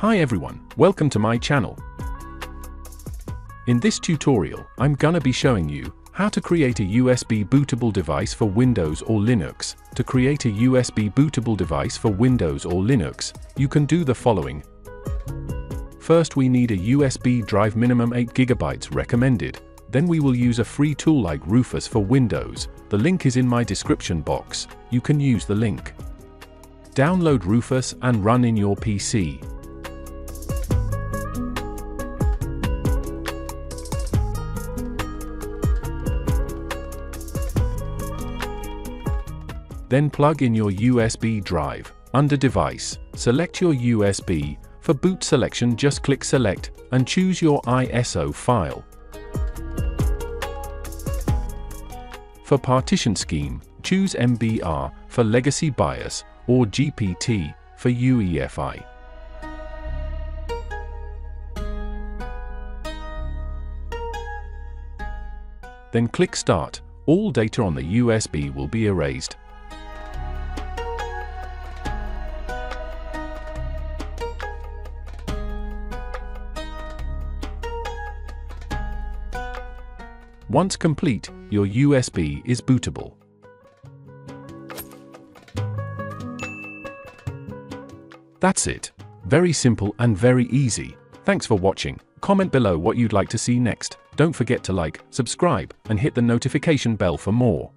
Hi everyone, welcome to my channel. In this tutorial, I'm gonna be showing you how to create a USB bootable device for Windows or Linux. To create a USB bootable device for Windows or Linux, you can do the following. First, we need a USB drive, minimum 8 GB recommended. Then we will use a free tool like Rufus for Windows. The link is in my description box. You can use the link. Download Rufus and run in your PC. Then plug in your USB drive. Under Device, select your USB. For boot selection, just click Select and choose your ISO file. For partition scheme, choose MBR for legacy BIOS or GPT for UEFI. Then click Start. All data on the USB will be erased. Once complete, your USB is bootable. That's it. Very simple and very easy. Thanks for watching. Comment below what you'd like to see next. Don't forget to like, subscribe, and hit the notification bell for more.